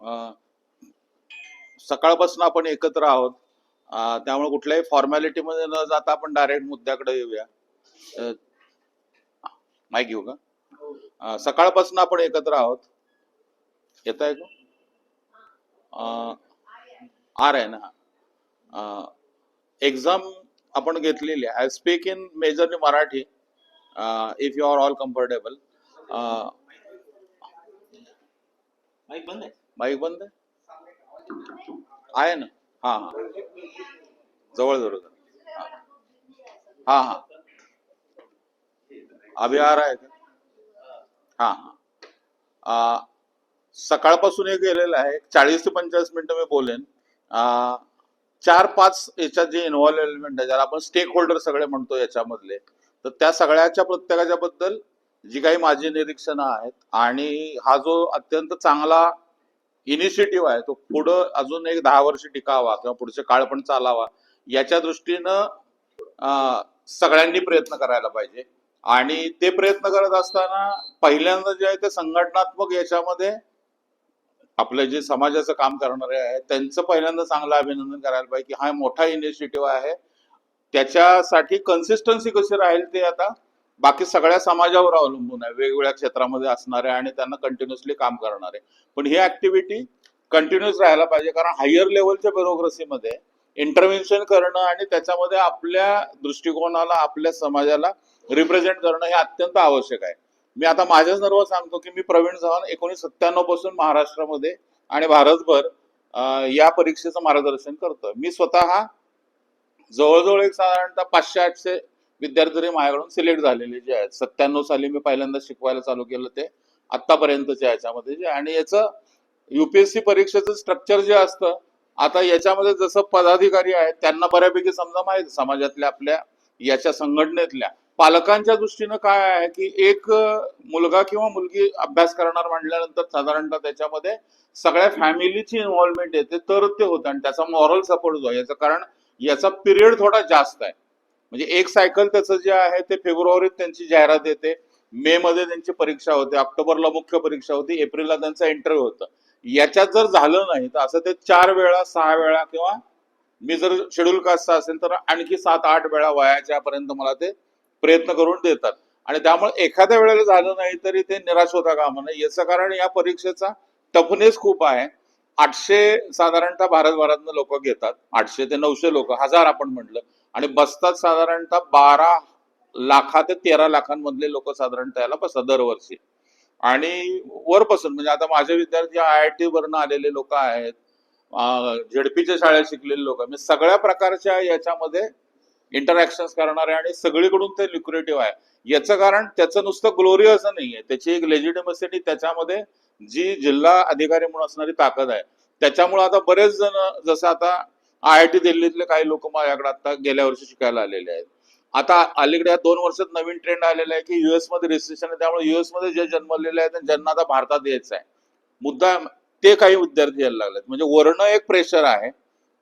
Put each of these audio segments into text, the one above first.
अ, सकाळपासून आपण एकत्र आहोत. त्यामुळे कुठल्याही फॉर्मॅलिटीमध्ये न जाता आपण डायरेक्ट मुद्द्याकडे येऊया. अ, माईक घेऊ का? सकाळपासून आपण एकत्र आहोत. येत आहे का? आर आहे ना. एक्झाम आपण घेतलेली आहे. I speak in majorly Marathi, if you are all comfortable. Mic बंद आहे. माईक बंद आहे ना. हा हा, जवळ जवळ. हा हा, अभि आ रहा है का? हा हा. सकाळपासून हे गेलेलं आहे. 40 ते 45 मिनिटं मी बोलेन. चार पाच याच्यात जे इन्व्हॉल्व एलिमेंट आहे, ज्याला आपण स्टेक होल्डर सगळे म्हणतो याच्यामधले, तर त्या सगळ्याच्या प्रत्येकाच्या बद्दल जी काही माझी निरीक्षणं आहेत, आणि हा जो अत्यंत चांगला इनिशिएटिव्ह आहे तो पुढं अजून एक 10 वर्ष टिकावा किंवा पुढचे काळ पण चालावा, याच्या दृष्टीनं सगळ्यांनी प्रयत्न करायला पाहिजे. आणि ते प्रयत्न करत असताना पहिल्यांदा जे आहे ते संघटनात्मक याच्यामध्ये आपलं जे समाजाचं काम करणारे आहेत त्यांचं पहिल्यांदा चांगलं अभिनंदन करायला पाहिजे की हा मोठा इनिशिएटिव्ह आहे. त्याच्यासाठी कन्सिस्टन्सी कशी राहील ते आता बाकी सगळ्या समाजावर अवलंबून आहे, वेगवेगळ्या क्षेत्रामध्ये असणारे आणि त्यांना कंटिन्युअसली काम करणारे. पण ही ऍक्टिव्हिटी कंटिन्युअस राहायला पाहिजे, कारण हायर लेवलच्या ब्युरोक्रेसीमध्ये इंटरव्हेन्शन करणं आणि त्याच्यामध्ये आपल्या दृष्टिकोनाला, आपल्या समाजाला रिप्रेझेंट करणं हे अत्यंत आवश्यक आहे. मी आता माझ्या सर्व सांगतो की मी प्रवीण चव्हाण 1997 पासून महाराष्ट्रामध्ये आणि भारतभर या परीक्षेचं मार्गदर्शन करतोय. मी स्वतः जवळजवळ एक साधारणतः 500-800 विद्यार्थी तरी माझ्याकडून सिलेक्ट झालेले जे आहेत. 97 साली मी पहिल्यांदा शिकवायला चालू केलं ते आतापर्यंतच्या याच्यामध्ये जे, आणि याचं युपीएससी परीक्षेचं स्ट्रक्चर जे असतं, आता याच्यामध्ये जसं पदाधिकारी आहेत त्यांना बऱ्यापैकी समजा माहिती, समाजातल्या आपल्या याच्या संघटनेतल्या पालकांच्या दृष्टीनं काय आहे की एक मुलगा किंवा मुलगी अभ्यास करणार म्हटल्यानंतर साधारणतः त्याच्यामध्ये सगळ्या फॅमिलीची इन्व्हॉल्वमेंट येते तर ते होतं, आणि त्याचा मॉरल सपोर्ट जो आहे याचं, कारण याचा पिरियड थोडा जास्त आहे. म्हणजे एक सायकल त्याचं जे आहे ते फेब्रुवारीत त्यांची जाहिरात येते, मे मध्ये त्यांची परीक्षा होते, ऑक्टोबरला मुख्य परीक्षा होती, एप्रिलला त्यांचा इंटरव्ह्यू होतं. याच्यात जर झालं नाही तर असं ते 4 वेळा 6 वेळा, किंवा मी जर शेड्यूल कास्टचा असेल तर आणखी 7-8 वेळा वयाच्या पर्यंत मला ते प्रयत्न करून देतात. आणि त्यामुळे एखाद्या वेळेला झालं नाही तरी ते निराश होता कामा नये. याचं कारण या परीक्षेचा टफनेस खूप आहे. 800 साधारणतः भारतभरातनं लोक घेतात, 800 ते 900 लोक, 1000 आपण म्हटलं, आणि बसतात साधारणतः 12 लाख ते 13 लाखांमधले लोक साधारणतः याला बसतात दरवर्षी. आणि वरपासून म्हणजे आता माझे विद्यार्थी IIT वरनं आलेले लोक आहेत, झेडपीच्या शाळेत शिकलेले लोक, म्हणजे सगळ्या प्रकारच्या याच्यामध्ये इंटरॅक्शन करणारे, आणि सगळीकडून ते ल्युक्रेटिव्ह आहे. याचं कारण त्याचं नुसतं ग्लोरी असं नाहीये, त्याची एक लेजिटिमसिटी त्याच्यामध्ये जी जिल्हा अधिकारी म्हणून असणारी ताकद आहे. त्याच्यामुळे आता बरेच जण, जसं आता IIT दिल्लीतले काही लोक माझ्याकडे आता गेल्या वर्षी शिकायला आलेले आहेत. आता अलीकडे 2 वर्षात नवीन ट्रेंड आलेला आहे की US मध्ये रिसेशन आहे, त्यामुळे US मध्ये जे जन्मलेले आहेत ज्यांना आता भारतात यायचं आहे मुद्दा, ते काही विद्यार्थी यायला लागलेत. म्हणजे वर्ण एक प्रेशर आहे,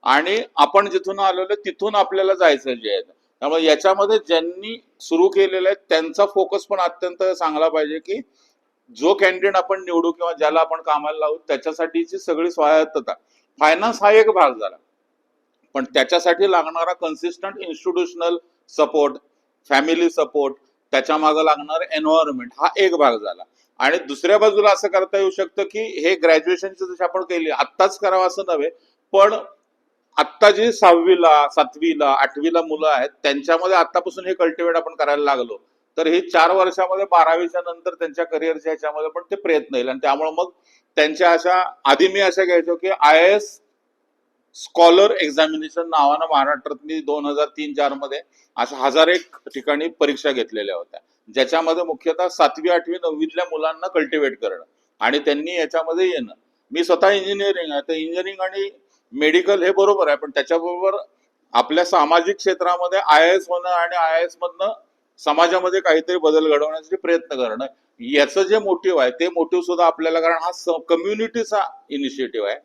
आणि आपण जिथून आलेलो तिथून आपल्याला जायचं जे आहे. त्यामुळे याच्यामध्ये ज्यांनी सुरू केलेलं आहे त्यांचा फोकस पण अत्यंत चांगला पाहिजे की जो कॅन्डिडेट आपण निवडू किंवा ज्याला आपण कामाला लावू त्याच्यासाठीची सगळी स्वायत्तता. फायनान्स हा एक भाग झाला, पण त्याच्यासाठी लागणारा consistent institutional support, family support, त्याच्या मागे लागणार एन्व्हायरमेंट हा एक भाग झाला. आणि दुसऱ्या बाजूला असं करता येऊ शकतं की हे ग्रॅज्युएशनचं जसं आपण केली आत्ताच करावं असं नव्हे, पण आत्ता जी 6वीला 7वीला 8वीला मुलं आहेत त्यांच्यामध्ये आतापासून हे कल्टिवेट आपण करायला लागलो तर हे 4 वर्षामध्ये 12वीच्या नंतर त्यांच्या करिअरच्या ह्याच्यामध्ये पण ते प्रयत्न येईल. आणि त्यामुळे मग त्यांच्या अशा, आधी मी अशा घ्यायचो की IAS स्कॉलर एक्झामिनेशन नावानं महाराष्ट्रात मी 2003-4 मध्ये अशा 1001 ठिकाणी परीक्षा घेतलेल्या होत्या, ज्याच्यामध्ये मुख्यतः 7वी 8वी 9वीतल्या मुलांना कल्टिवेट करणं आणि त्यांनी याच्यामध्ये येणं. मी स्वतः इंजिनिअरिंग आहे, तर इंजिनिअरिंग आणि मेडिकल हे बरोबर आहे, पण त्याच्याबरोबर आपल्या सामाजिक क्षेत्रामध्ये IAS होणं आणि IAS मधनं समाजामध्ये काहीतरी बदल घडवण्यासाठी प्रयत्न करणं, याचं जे मोटिव्ह आहे ते मोटिव्ह सुद्धा आपल्याला, कारण हा कम्युनिटीचा इनिशिएटिव्ह आहे.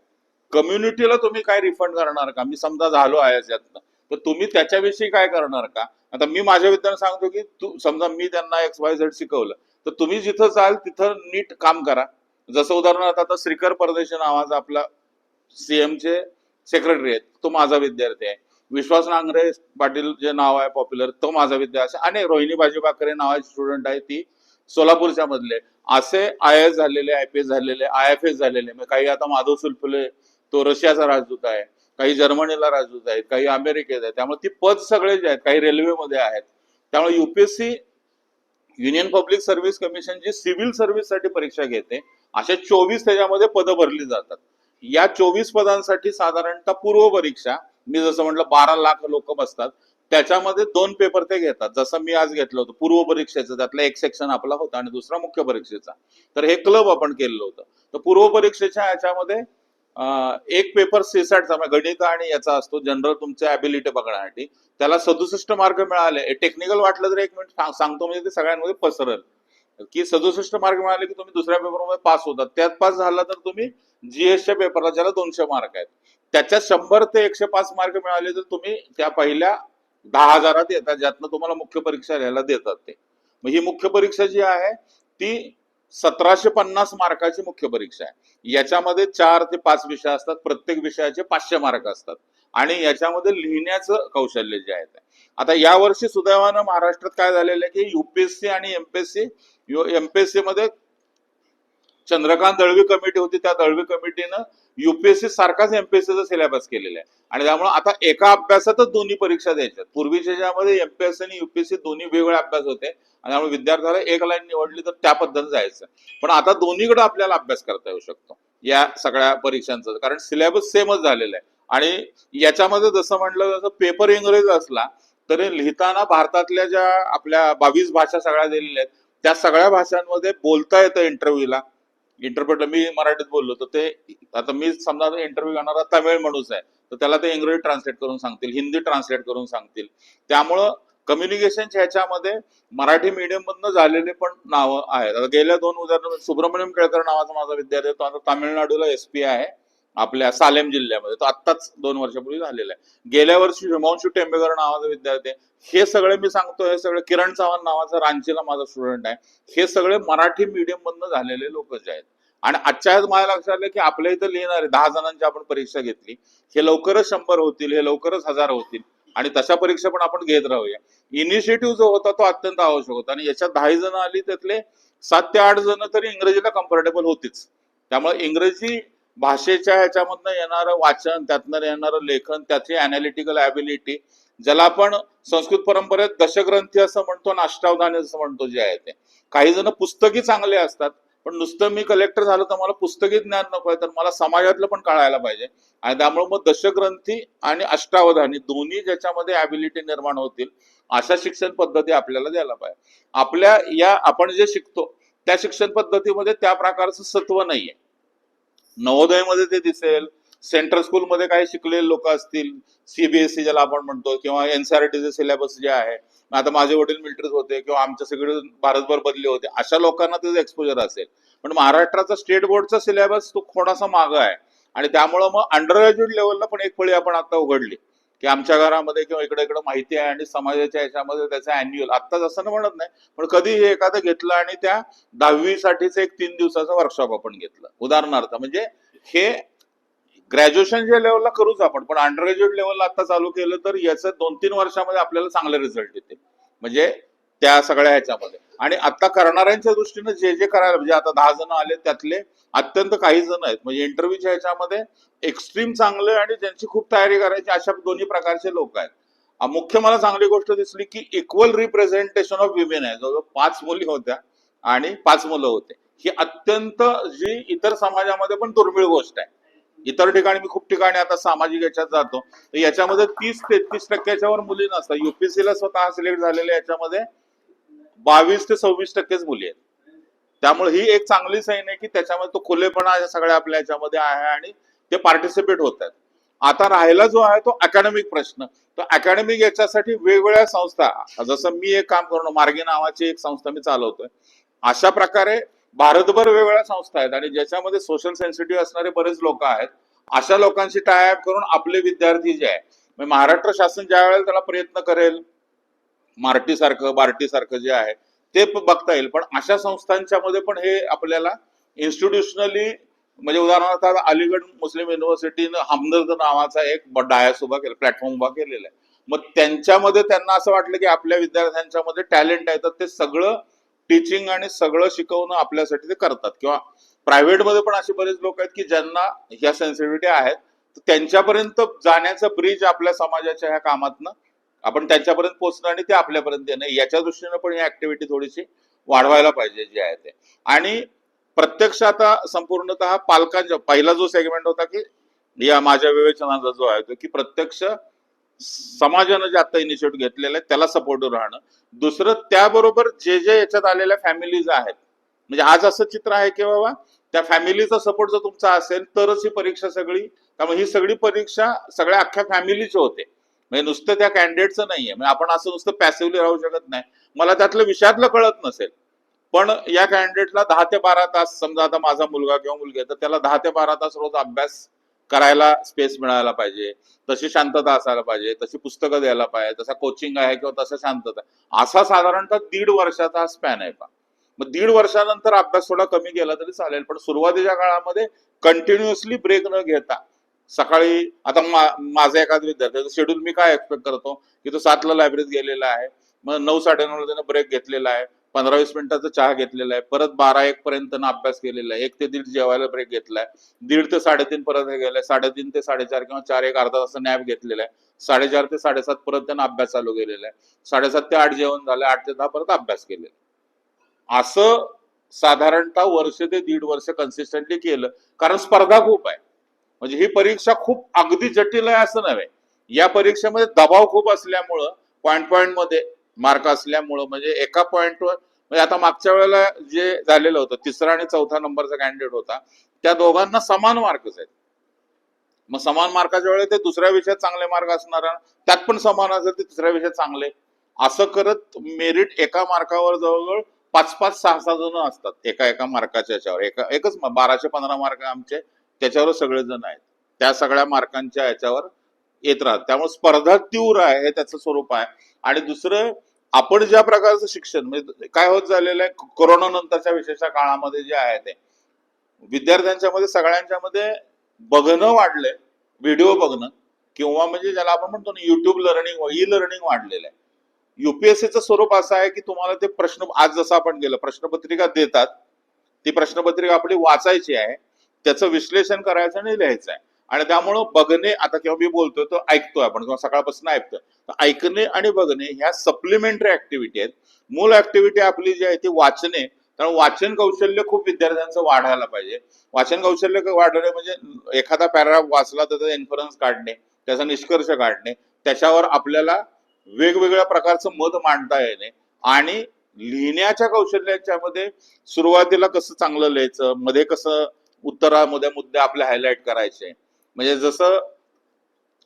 कम्युनिटीला तुम्ही काय रिफंड करणार का? मी समजा झालो IAS यातनं, तर तुम्ही त्याच्याविषयी काय करणार का? आता मी माझ्या विद्यार्थ्यांना सांगतो की तू समजा मी त्यांना XYZ शिकवलं, तर तुम्ही जिथं जाल तिथं नीट काम करा, जसं उदाहरणार्थ आता श्रीकर परदेशी नावाचा आपला सीएमचे सेक्रेटरी आहेत, तो माझा विद्यार्थी आहे. विश्वास नांगरे पाटील जे नाव आहे पॉप्युलर, तो माझा विद्यार्थी. आणि रोहिणी बाजीबाकरे नावाची स्टुडंट आहे, ती सोलापूरच्या मधले. असे आय एस झालेले, IPS झालेले, IFS झालेले, काही आता माधव सुलफुले तो रशियाचा राजदूत आहे, काही जर्मनीला राजदूत आहेत, काही अमेरिकेत आहेत. त्यामुळे ती पद सगळे जे आहेत, काही रेल्वेमध्ये आहेत. त्यामुळे UPSC union public service commission जी सिव्हिल सर्व्हिस साठी परीक्षा घेते, अशा 24 त्याच्यामध्ये पदं भरली जातात. या 24 पदांसाठी साधारणतः पूर्व परीक्षा, मी जसं म्हटलं 12 लाख लोक बसतात, त्याच्यामध्ये 2 पेपर ते घेतात. जसं मी आज घेतलं होतं पूर्व परीक्षेचं, त्यातला एक सेक्शन आपला होता आणि दुसरा मुख्य परीक्षेचा. तर हे क्लब आपण केलेलं होतं. तर पूर्व परीक्षेच्या याच्यामध्ये एक पेपर सीसॅटचा गणित आणि याचा असतो, जनरल तुमचे ॲबिलिटी बघण्यासाठी. त्याला 67 मार्क मिळाले. टेक्निकल वाटलं तर एक मिनिट सांगतो, म्हणजे ते सगळ्यांमध्ये पसरल की 67 मार्क मिळाले की तुम्ही दुसऱ्या पेपरमध्ये पास होतात. त्यात पास झाला तर तुम्ही GSच्या पेपरला, ज्याला 200 मार्क आहेत, त्याच्यात 100 ते 105 मार्क मिळाले तर तुम्ही त्या पहिल्या 10,000 येतात, ज्यातनं तुम्हाला मुख्य परीक्षा लिहायला देतात ते. मग ही मुख्य परीक्षा जी आहे ती 1750 मार्काची मुख्य परीक्षा आहे. याच्यामध्ये 4 ते 5 विषय असतात, प्रत्येक विषयाचे 500 मार्क असतात. आणि याच्यामध्ये लिहिण्याचं कौशल्य जे आहे. आता यावर्षी सुदैवानं महाराष्ट्रात काय झालेलं आहे की UPSC आणि MPSC मध्ये चंद्रकांत दळवी कमिटी होती, त्या दळवी कमिटीनं UPSC सारखाच MPSCचा सिलेबस केलेला आहे. आणि त्यामुळे आता एका अभ्यासातच दोन्ही परीक्षा द्यायच्या. पूर्वीच्या ज्यामध्ये MPSC आणि UPSC दोन्ही वेगवेगळे अभ्यास होते, आणि त्यामुळे विद्यार्थ्याला एक लाईन निवडली तर त्या पद्धतीने जायचं. पण आता दोन्हीकडे आपल्याला अभ्यास करता येऊ शकतो या सगळ्या परीक्षांचा, कारण सिलेबस सेमच झालेला आहे. आणि याच्यामध्ये जसं म्हटलं, जसं पेपर इंग्रजी असला तरी लिहिताना भारतातल्या ज्या आपल्या 22 भाषा सगळ्या दिलेल्या आहेत, त्या सगळ्या भाषांमध्ये बोलता येतं इंटरव्ह्यूला. इंटरप्रेटर मी मराठीत बोललो तर ते, आता मी समजा इंटरव्ह्यू घेणारा तमिळ माणूस आहे, तर त्याला ते इंग्रजी ट्रान्सलेट करून सांगतील, हिंदी ट्रान्सलेट करून सांगतील. त्यामुळं कम्युनिकेशनच्या ह्याच्यामध्ये मराठी मीडियम मधनं झालेले पण नावं आहेत. आता गेल्या 2 उदाहरण, सुब्रमण्यम केळकर नावाचा माझा विद्यार्थी, तो आता तामिळनाडूला SP आहे, आपल्या सालेम जिल्ह्यामध्ये. तो आत्ताच 2 वर्षापूर्वी झालेला आहे. गेल्या वर्षी हिमांशू टेंबेकर नावाचा विद्यार्थी आहे. हे सगळे मी सांगतो, हे सगळे किरण चव्हाण नावाचा रांचीला माझा स्टुडंट आहे, हे सगळे मराठी मीडियम मधनं झालेले लोक जे आहेत. आणि आजच्या आज मला लक्षात आलं की आपल्या इथं लिहिणारे 10 जणांची आपण परीक्षा घेतली, हे लवकरच 100 होतील, हे लवकरच 1000 होतील. आणि तशा परीक्षा पण आपण घेत राहूया. इनिशिएटिव्ह जो होता तो अत्यंत आवश्यक होता. आणि याच्यात 10 जण आली, त्यातले 7 ते 8 जण तरी इंग्रजीला कम्फर्टेबल होतीच. त्यामुळे इंग्रजी भाषेच्या ह्याच्यामधनं येणारं वाचन, त्यातनं येणारं लेखन, त्याची अनालिटिकल ॲबिलिटी, ज्याला आपण संस्कृत परंपरेत दशग्रंथी असं म्हणतो आणि अष्टावधानी असं म्हणतो, जे आहे ते. काही जण पुस्तकी चांगले असतात, पण नुसतं मी कलेक्टर झालो तर मला पुस्तकी ज्ञान नकोय, तर मला समाजातलं पण कळायला पाहिजे. आणि त्यामुळे मग दशग्रंथी आणि अष्टावधानी दोन्ही ज्याच्यामध्ये ॲबिलिटी निर्माण होतील, अशा शिक्षण पद्धती आपल्याला द्यायला पाहिजे. आपल्या या आपण जे शिकतो त्या शिक्षण पद्धतीमध्ये त्या प्रकारचं सत्व नाहीये. नवोदयमध्ये ते दिसेल, सेंट्रल स्कूलमध्ये काही शिकलेले लोक असतील, CBSE ज्याला आपण म्हणतो, किंवा NCERTचे सिलेबस जे आहे. आता माझे वडील मिलिटरीत होते किंवा आमच्या सगळे भारतभर बदले होते, अशा लोकांना त्याचं एक्सपोजर असेल. पण महाराष्ट्राचा स्टेट बोर्डचा सिलेबस तो थोडासा मागं आहे. आणि त्यामुळं मग अंडर ग्रॅज्युएट लेवलला पण एक फळी आपण आता उघडली की आमच्या घरामध्ये किंवा इकडे इकडे माहिती आहे, आणि समाजाच्या ह्याच्यामध्ये त्याचं अॅन्युअल, आत्ता जसं म्हणत नाही पण कधी हे एखादं घेतलं आणि त्या 10वी साठीच एक 3 दिवसाचं वर्कशॉप आपण घेतलं उदाहरणार्थ. म्हणजे हे ग्रॅज्युएशनच्या लेवलला करूच आपण, पण अंडर ग्रॅज्युएट लेवलला आता चालू केलं तर याचं 2-3 वर्षामध्ये आपल्याला चांगले रिझल्ट येते, म्हणजे त्या सगळ्या ह्याच्यामध्ये. आणि आता करणाऱ्यांच्या दृष्टीने जे जे करायला, म्हणजे आता 10 जण आले, त्यातले अत्यंत काही जण आहेत म्हणजे इंटरव्ह्यूच्या ह्याच्यामध्ये एक्स्ट्रीम चांगले आणि ज्यांची खूप तयारी करायची, अशा दोन्ही प्रकारचे लोक आहेत. मुख्य मला चांगली गोष्ट दिसली की इक्वल रिप्रेझेंटेशन ऑफ विमेन आहे. जवळजवळ 5 मुली होत्या आणि 5 मुलं होते. ही अत्यंत जी इतर समाजामध्ये पण दुर्मिळ गोष्ट आहे. इतर ठिकाणी मी खूप ठिकाणी आता सामाजिक याच्यात जातो, तर याच्यामध्ये 30-33% वर मुली नसतात. UPSC ला स्वतः सिलेक्ट झालेल्या याच्यामध्ये 22 ते 26% मुली आहेत. त्यामुळे ही एक चांगली साईन आहे की त्याच्यामध्ये तो खुलेपणा सगळ्या आपल्या याच्यामध्ये आहे आणि ते पार्टिसिपेट होत आहेत. आता राहिला जो आहे तो अकॅडमिक प्रश्न. तर अकॅडमिक याच्यासाठी वेगवेगळ्या संस्था, जसं मी एक काम करणं, मार्गी नावाची एक संस्था मी चालवतोय, अशा प्रकारे भारतभर वेगवेगळ्या संस्था आहेत आणि ज्याच्यामध्ये सोशल सेन्सिटिव्ह असणारे बरेच लोक आहेत. अशा लोकांशी टाय अप करून आपले विद्यार्थी जे आहे, महाराष्ट्र शासन ज्या वेळेला त्याला प्रयत्न करेल, बार्टी सारखं जे आहे ते बघता येईल, पण अशा संस्थांच्या मध्ये पण हे आपल्याला इन्स्टिट्यूशनली म्हणजे उदाहरणार्थ आता अलीगड मुस्लिम युनिव्हर्सिटीनं हमदर्द नावाचा एक डायस उभा केला, प्लॅटफॉर्म उभा केलेला आहे. मग त्यांच्यामध्ये त्यांना असं वाटलं की आपल्या विद्यार्थ्यांच्या मध्ये टॅलेंट आहे, तर ते सगळं टीचिंग आणि सगळं शिकवणं आपल्यासाठी ते करतात. किंवा प्रायव्हेटमध्ये पण असे बरेच लोक आहेत की ज्यांना ह्या सेन्सिटिव्हिटी आहेत, तर त्यांच्यापर्यंत जाण्याचं ब्रिज आपल्या समाजाच्या ह्या कामातनं आपण त्यांच्यापर्यंत पोहोचणं आणि ते आपल्यापर्यंत येणं, याच्या दृष्टीनं पण ही ऍक्टिव्हिटी थोडीशी वाढवायला पाहिजे जे आहे ते. आणि प्रत्यक्ष आता संपूर्णतः पालकांच्या पहिला जो सेगमेंट होता की या माझ्या विवेचनाचा जो आहे तो की प्रत्यक्ष समाजानं जे आता इनिशिएटिव्ह घेतलेलं आहे त्याला सपोर्ट राहणं. दुसरं त्याबरोबर जे जे याच्यात आलेल्या फॅमिलीज आहेत, म्हणजे आज असं चित्र आहे की बाबा त्या फॅमिलीचा सपोर्ट जर तुमचा असेल तरच ही परीक्षा सगळी, त्यामुळे ही सगळी परीक्षा सगळ्या अख्ख्या फॅमिलीची होते, म्हणजे नुसतं त्या कॅन्डिडेटचं नाहीये. म्हणजे आपण असं नुसतं पॅसिव्हली राहू शकत नाही. मला त्यातलं विषयातलं कळत नसेल पण या कॅन्डिडेटला 10 ते 12 तास, समजा आता माझा मुलगा किंवा मुलगी आहे तर त्याला 10 ते 12 तास रोज अभ्यास करायला स्पेस मिळायला पाहिजे, तशी शांतता असायला पाहिजे, तशी पुस्तकं द्यायला पाहिजे, तसा कोचिंग आहे किंवा तसं शांतता, असा साधारणतः 1.5 वर्षाचा स्पॅन आहे. मग 1.5 वर्षानंतर अभ्यास थोडा कमी केला तरी चालेल, पण सुरुवातीच्या काळामध्ये कंटिन्युअसली ब्रेक न घेता सकाळी आता माझा एखादा विद्यार्थी शेड्यूल मी काय एक्सपेक्ट करतो की तो 7ला लायब्ररीत गेलेला आहे, मग 9-9:30 त्यानं ब्रेक घेतलेला आहे, 15-20 मिनिटाचा चहा घेतलेला आहे, परत 12-1 पर्यंत अभ्यास केलेला आहे, 1 ते 1:30 जेवायला ब्रेक घेतलाय, 1:30 ते 3:30 परत हे गेलाय, 3:30 ते 4:30 किंवा 4 एक अर्धा तास नॅप घेतलेला आहे, 4:30 ते 7:30 परत त्यानं अभ्यास चालू केलेला आहे, 7:30 ते 8 जेवण झालं, 8 ते 10 परत अभ्यास केलेला. असं साधारणतः वर्ष ते 1.5 वर्ष कन्सिस्टंटली केलं, कारण स्पर्धा खूप आहे. म्हणजे ही परीक्षा खूप अगदी जटिल आहे असं नव्हे, या परीक्षेमध्ये दबाव खूप असल्यामुळं पॉइंट मध्ये मार्क असल्यामुळं म्हणजे एका पॉइंटवर, म्हणजे आता मागच्या वेळेला जे झालेलं होतं 3रा आणि 4था नंबरचा कॅन्डिडेट होता, त्या दोघांना समान मार्कच आहेत. मग समान मार्काच्या वेळेस ते दुसऱ्या विषयात चांगले मार्क असणार, त्यात पण समान असेल ते तिसऱ्या विषयात चांगले, असं करत मेरिट एका मार्कावर जवळजवळ 5-5, 6-6 जण असतात एका एका मार्काच्या याच्यावर. एकच 1215 मार्क आमचे त्याच्यावर सगळे जण आहेत, त्या सगळ्या मार्कांच्या याच्यावर येत राहत. त्यामुळे स्पर्धा तीव्र आहे हे त्याचं स्वरूप आहे. आणि दुसरं, आपण ज्या प्रकारचं शिक्षण म्हणजे काय होत झालेलं आहे कोरोना नंतरच्या विशेष काळामध्ये जे आहे ते विद्यार्थ्यांच्या मध्ये सगळ्यांच्या मध्ये बघणं वाढलंय, व्हिडिओ बघणं, किंवा म्हणजे ज्याला आपण म्हणतो ना युट्यूब लर्निंग, ई लर्निंग वाढलेलं आहे. युपीएससीचं स्वरूप असं आहे की तुम्हाला ते प्रश्न, आज जसं आपण गेलं प्रश्नपत्रिका देतात, ती प्रश्नपत्रिका आपली वाचायची आहे, त्याचं विश्लेषण करायचं आणि लिहायचं आहे. आणि त्यामुळं बघणे, आता किंवा मी बोलतोय तो ऐकतोय आपण किंवा सकाळपासून ऐकतोय, तर ऐकणे आणि बघणे ह्या सप्लिमेंटरी ऍक्टिव्हिटी आहेत. मूळ ऍक्टिव्हिटी आपली जी आहे ती वाचणे, कारण वाचन कौशल्य खूप विद्यार्थ्यांचं वाढायला पाहिजे. वाचन कौशल्य वाढवणे म्हणजे एखादा पॅराग्राफ वाचला तर त्याचा इन्फरन्स काढणे, त्याचा निष्कर्ष काढणे, त्याच्यावर आपल्याला वेगवेगळ्या प्रकारचं मत मांडता येणे, आणि लिहिण्याच्या कौशल्याच्या मध्ये सुरुवातीला कसं चांगलं लिहायचं, मध्ये कसं उत्तरामध्ये मुद्दे आपले हायलाइट करायचे, म्हणजे जसं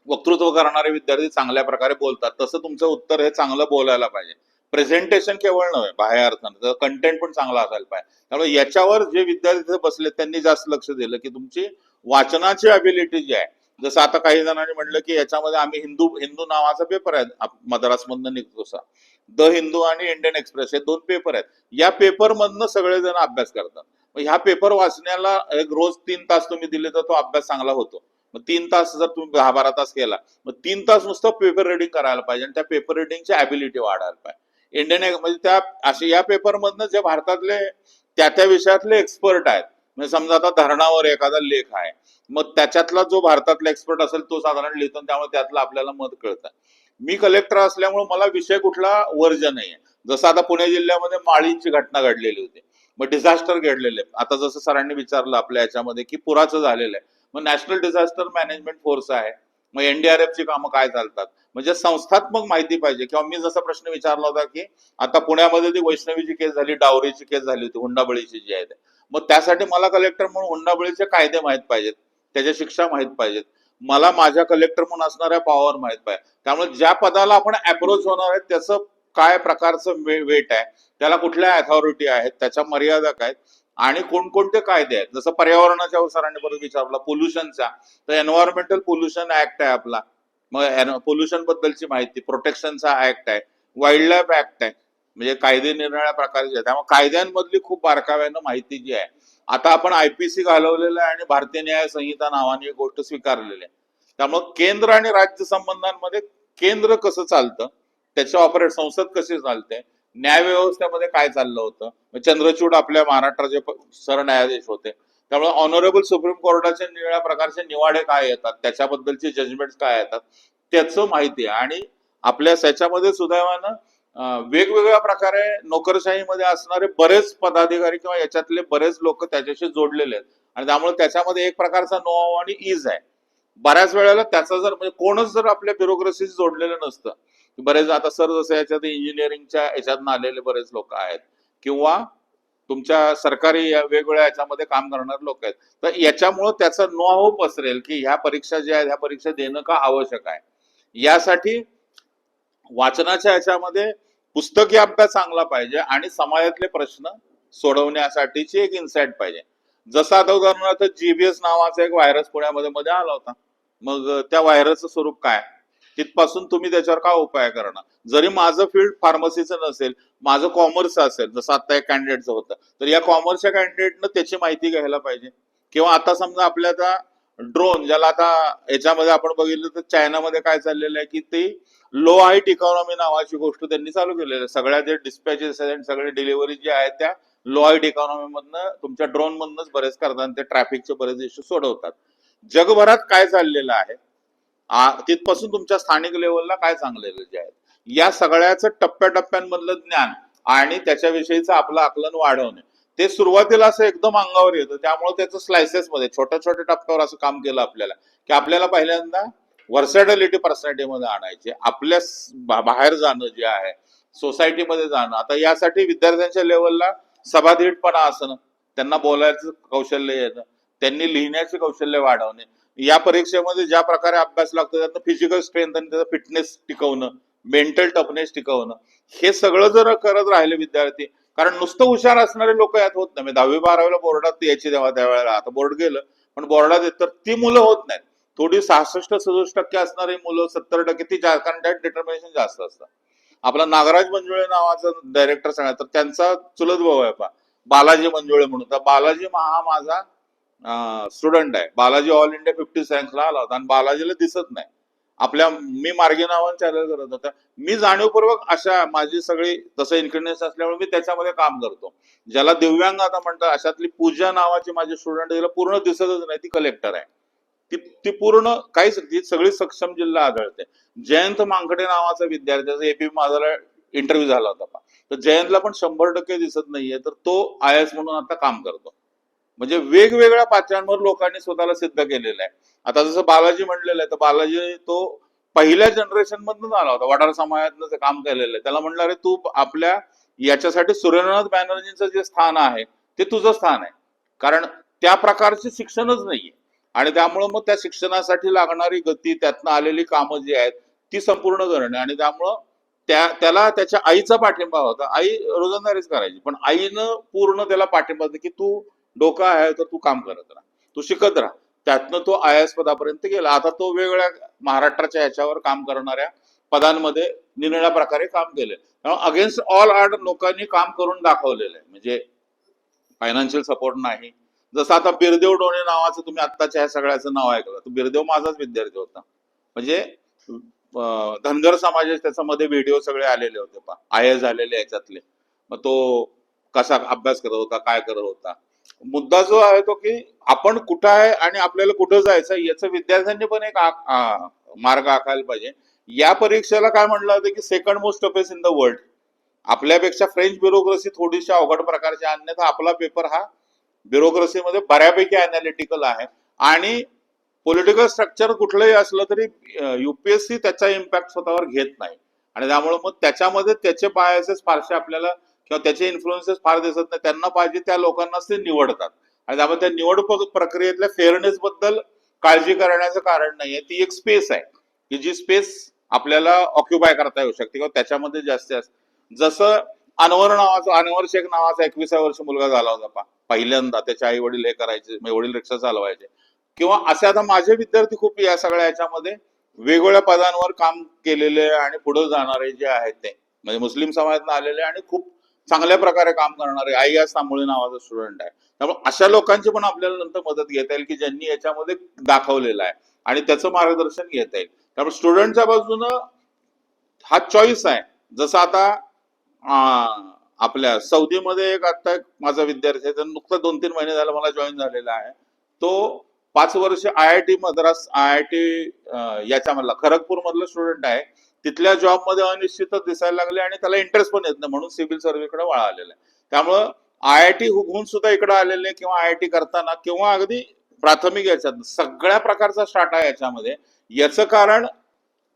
वक्तृत्व करणारे विद्यार्थी चांगल्या प्रकारे बोलतात तसं तुमचं उत्तर हे चांगलं बोलायला पाहिजे. प्रेझेंटेशन केवळ नव्हे, बाह्य अर्थानं कंटेंट पण चांगला असायला पाहिजे. त्यामुळे याच्यावर जे विद्यार्थी बसले त्यांनी जास्त लक्ष दिलं की तुमची वाचनाची अबिलिटी जी आहे, जसं आता काही जणांनी म्हटलं की याच्यामध्ये आम्ही हिंदू हिंदू नावाचा पेपर आहे मद्रास मधनं निघतो, द हिंदू आणि इंडियन एक्सप्रेस हे 2 पेपर आहेत, या पेपर मधनं सगळेजण अभ्यास करतात. ह्या पेपर वाचण्याला एक रोज 3 तास तुम्ही दिले तर तो अभ्यास चांगला होतो. मग 3 तास जर तुम्ही 10-12 तास केला, मग 3 तास नुसतं पेपर रिडिंग करायला पाहिजे आणि त्या पेपर रिडिंगची ॲबिलिटी वाढायला पाहिजे. इंडियन म्हणजे त्या असे या पेपर मधनं जे भारतातले त्या विषयातले एक्सपर्ट आहेत, म्हणजे समजा आता धरणावर एखादा लेख आहे, मग त्याच्यातला जो भारतातला एक्सपर्ट असेल तो साधारण लिहितो, त्यामुळे त्यातलं आपल्याला मत कळतं. मी कलेक्टर असल्यामुळे मला विषय कुठला वर्ज नाहीये. जसं आता पुणे जिल्ह्यामध्ये माळींची घटना घडलेली होती, मग डिझास्टर घडलेले, आता जसं सरांनी विचारलं आपल्या याच्यामध्ये की पुराचं झालेलं आहे, मग नॅशनल डिझास्टर मॅनेजमेंट फोर्स आहे, मग एनडीआरएफची कामं काय चालतात, म्हणजे संस्थात्मक माहिती पाहिजे. किंवा मी जसा प्रश्न विचारला होता की आता पुण्यामध्ये ती वैष्णवीची केस झाली, डावरीची केस झाली होती, हुंडाबळीची जी आहे, मग त्यासाठी मला कलेक्टर म्हणून हुंडाबळीचे कायदे माहित पाहिजेत, त्याच्या शिक्षा माहित पाहिजेत, मला माझ्या कलेक्टर म्हणून असणाऱ्या पॉवर माहित पाहिजे. त्यामुळे ज्या पदाला आपण अप्रोच होणार आहे त्याचं काय प्रकारचं वेट आहे, त्याला कुठल्या अथॉरिटी आहेत, त्याच्या मर्यादा काय आणि कोणकोणते कायदे आहेत. जसं पर्यावरणाच्या सरांनी परत विचारला पोल्युशनचा, तर एन्व्हायरमेंटल पोल्युशन ऍक्ट आहे आपला, मग पोल्युशन बद्दलची माहिती, प्रोटेक्शनचा ऍक्ट आहे, वाईल्ड लाईफ ऍक्ट आहे, म्हणजे कायदे निरनिराळ्या प्रकारचे आहेत. त्यामुळे कायद्यांमधली खूप बारकाव्यानं माहिती जी आहे आता आपण आयपीसी घालवलेलं आहे आणि भारतीय न्याय संहिता नावाने एक गोष्ट स्वीकारलेली आहे. त्यामुळे केंद्र आणि राज्य संबंधांमध्ये केंद्र कसं चालतं, त्याचे ऑपरेट संसद कशी चालते, न्याय व्यवस्थेमध्ये काय चाललं होतं. चंद्रचूड आपल्या महाराष्ट्राचे सरन्यायाधीश होते, त्यामुळे ऑनरेबल सुप्रीम कोर्टाचे निळ्या प्रकारचे निवाडे काय येतात, त्याच्याबद्दलचे जजमेंट काय येतात, त्याचं माहिती आहे. आणि आपल्या त्याच्यामध्ये सुदैवानं वेगवेगळ्या प्रकारे नोकरशाहीमध्ये असणारे बरेच पदाधिकारी किंवा याच्यातले बरेच लोक त्याच्याशी जोडलेले आहेत, आणि त्यामुळे त्याच्यामध्ये एक प्रकारचा नो आणि इज आहे. बऱ्याच वेळेला त्याचा जर म्हणजे कोणच जर आपल्या ब्युरोक्रेसी जोडलेलं नसतं, बरेच आता सर जसं याच्यात इंजिनिअरिंगच्या याच्यातनं आलेले बरेच लोक आहेत, किंवा तुमच्या सरकारी वेगवेगळ्या याच्यामध्ये काम करणारे लोक आहेत, तर याच्यामुळं त्याचा नो हाऊ पसरेल की ह्या परीक्षा ज्या आहेत ह्या परीक्षा देणं का आवश्यक आहे. यासाठी वाचनाच्या याच्यामध्ये पुस्तकी अभ्यास चांगला पाहिजे आणि समाजातले प्रश्न सोडवण्यासाठीची एक इन्साइट पाहिजे. जसं आता उदाहरणार्थ जीबीएस नावाचा एक व्हायरस पुण्यामध्ये मध्ये आला होता, मग त्या व्हायरसचं स्वरूप काय, तिथपासून तुम्ही त्याच्यावर काय उपाय करणार. जरी माझं फील्ड फार्मसीचं नसेल, माझं कॉमर्स असेल, जसं आता एक कॅन्डिडेटचं होतं, तर या कॉमर्सच्या कॅन्डिडेटनं त्याची माहिती घ्यायला पाहिजे. किंवा आता समजा आपल्या आता ड्रोन, ज्याला आता याच्यामध्ये आपण बघितलं तर चायनामध्ये काय चाललेलं आहे की ते लो हाईट इकॉनॉमी नावाची गोष्ट त्यांनी चालू केलेली आहे. सगळ्या जे डिस्पॅचेस आहेत, सगळे डिलिव्हरी जे आहेत त्या लो हाईट इकॉनॉमी मधनं तुमच्या ड्रोन मधनच बरेच करतात, ते ट्रॅफिकचे बरेच इश्यू सोडवतात. जगभरात काय चाललेलं आहे, तिथपासून तुमच्या स्थानिक लेवलला काय चांगलेलं जे आहे, या सगळ्याचं टप्प्याटप्प्यांमधलं ज्ञान आणि त्याच्याविषयीचं आपलं आकलन वाढवणे, ते सुरुवातीला असं एकदम अंगावर येतं. त्यामुळे त्याचं स्लायसेस मध्ये छोट्या छोट्या टप्प्यावर असं काम केलं आपल्याला, की आपल्याला पहिल्यांदा वर्सॅटिलिटी पर्सनॅलिटीमध्ये आणायचे, आपल्या बाहेर जाणं जे आहे, सोसायटीमध्ये जाणं. आता यासाठी विद्यार्थ्यांच्या लेवलला सभाधीटपणा असणं, त्यांना बोलायचं कौशल्य येणं, त्यांनी लिहिण्याचे कौशल्य वाढवणे, या परीक्षेमध्ये ज्या प्रकारे अभ्यास लागतो त्यातनं फिजिकल स्ट्रेंथ आणि त्याचा फिटनेस टिकवणं, मेंटल टफनेस टिकवणं, हे सगळं जर करत राहिले विद्यार्थी, कारण नुसतं हुशार असणारे लोक यात होत नाही. 10वी-12वीला बोर्डात यायची तेव्हा त्यावेळेला, आता बोर्ड गेलं पण बोर्डात येत, तर ती मुलं होत नाहीत. थोडी 66-67% असणारी मुलं, 70% ती, कारण त्यात डिटर्मिनेशन जास्त असतं. आपला नागराज मंजुळे नावाचा डायरेक्टर सांगा, तर त्यांचा चुलत भाऊ आहे बालाजी मंजुळे म्हणून. तर बालाजी हा माझा स्टुडंट आहे. बालाजी ऑल इंडिया 50 रँकला आला होता आणि बालाजीला दिसत नाही. आपल्या मी मार्गी नावाने चॅनल करत होता. मी जाणीवपूर्वक अशा माझी सगळी तसं इन्क्लिनेशन असल्यामुळे मी त्याच्यामध्ये काम करतो. ज्याला दिव्यांग आता म्हणतात, अशातली पूजा नावाची माझी स्टुडंट, तिला पूर्ण दिसतच नाही, ती कलेक्टर आहे. ती पूर्ण काहीच, ती सगळी सक्षम जिल्हा आढळते. जयंत मांकडे नावाचा विद्यार्थ्याचा एपी माझा इंटरव्ह्यू झाला होता, तर जयंतला पण 100% दिसत नाहीये, तर तो आय एस म्हणून आता काम करतो. म्हणजे वेगवेगळ्या पातळ्यांवर लोकांनी स्वतःला सिद्ध केलेलं आहे. आता जसं बालाजी म्हणलेलं आहे, तर बालाजी तो पहिल्या जनरेशन मधून आला होता, वडार समाजातनं काम केलेलं आहे. त्याला म्हणलं, अरे तू आपल्या याच्यासाठी सुरेंद्रनाथ बॅनर्जींचं जे स्थान आहे ते तुझं स्थान आहे, कारण त्या प्रकारचे शिक्षणच नाहीये. आणि त्यामुळं मग त्या शिक्षणासाठी लागणारी गती, त्यातनं आलेली कामं जी आहेत ती संपूर्ण करणे, आणि त्यामुळं त्याला त्याच्या आईचा पाठिंबा होता. आई रोजंदारीच करायची, पण आईनं पूर्ण त्याला पाठिंबा होता की तू डोका आहे तर तू काम करत राहा, तू शिकत राहा. त्यातनं तो आय एस पदापर्यंत गेला. आता तो वेगवेगळ्या महाराष्ट्राच्या याच्यावर काम करणाऱ्या पदांमध्ये निरनिळ्या प्रकारे काम केले. त्यामुळे अगेन्स्ट ऑल ऑर्डर लोकांनी काम करून दाखवलेलं आहे. म्हणजे फायनान्शियल सपोर्ट नाही. जसं आता बिरदेव डोणे नावाचं तुम्ही आत्ताच्या ह्या सगळ्याचं नाव ऐकलं, तर बिरदेव माझाच विद्यार्थी होता. म्हणजे धनगर समाजाचे त्याच्यामध्ये व्हिडिओ सगळे आलेले होते, आय एस झालेले याच्यातले. मग तो कसा अभ्यास करत होता, काय करत होता. मुद्दा जो आहे तो की आपण कुठं आहे आणि आपल्याला कुठं जायचं याचं विद्यार्थ्यांनी पण एक मार्ग आखायला पाहिजे. या परीक्षेला काय म्हणलं होतं की second most toughest in the world. आपल्यापेक्षा फ्रेंच ब्युरोक्रेसी थोडीशी अवघड प्रकारची, अन्यथा आपला पेपर हा ब्युरोक्रेसीमध्ये बऱ्यापैकी अनालिटिकल आहे. आणि पॉलिटिकल स्ट्रक्चर कुठलंही असलं तरी युपीएससी त्याचा इम्पॅक्ट स्वतःवर घेत नाही, आणि त्यामुळे मग त्याच्यामध्ये त्याचे बायसेस फारसे आपल्याला किंवा त्याचे इन्फ्लुएन्सेस फार दिसत नाही. त्यांना पाहिजे त्या लोकांनाच ते निवडतात, आणि त्यामुळे त्या निवड प्रक्रियेतल्या फेअरनेस बद्दल काळजी करण्याचं कारण नाहीये. ती एक स्पेस आहे की जी स्पेस आपल्याला ऑक्युपाय करता येऊ शकते किंवा त्याच्यामध्ये जास्तीत जास्त. जसं अनवर शेख नावाचा 21व्या वर्ष मुलगा झाला होता पहिल्यांदा, त्याचे आई वडील हे करायचे, वडील रिक्षा चालवायचे, किंवा असे आता माझे विद्यार्थी खूप या सगळ्या याच्यामध्ये वेगवेगळ्या पदांवर काम केलेले आणि पुढे जाणारे जे आहेत ते म्हणजे मुस्लिम समाजातून आलेले आणि खूप चांगल्या प्रकारे काम करणारे आई या तांबोळी नावाचा स्टुडंट आहे. त्यामुळे अशा लोकांची पण आपल्याला नंतर मदत घेता येईल की ज्यांनी याच्यामध्ये दाखवलेलं आहे आणि त्याचं मार्गदर्शन घेता येईल. त्यामुळे स्टुडंटच्या बाजूनं हा चॉईस आहे. जसं आता आपल्या सौदीमध्ये एक आता एक माझा विद्यार्थी आहे, नुकतं 2-3 महिने झालं मला जॉईन झालेला आहे. तो 5 वर्ष IIT मद्रास IIT याच्यामधला खरगपूर मधला स्टुडंट आहे. तिथल्या जॉबमध्ये अनिश्चितच दिसायला लागले आणि त्याला इंटरेस्ट पण येत नाही म्हणून सिव्हिल सर्व्हिसकडे वळालेला आहे. त्यामुळं IIT होऊन सुद्धा इकडे आलेले किंवा IIT करताना किंवा अगदी प्राथमिक याच्यात सगळ्या प्रकारचा स्टार्ट याच्यामध्ये. याचं कारण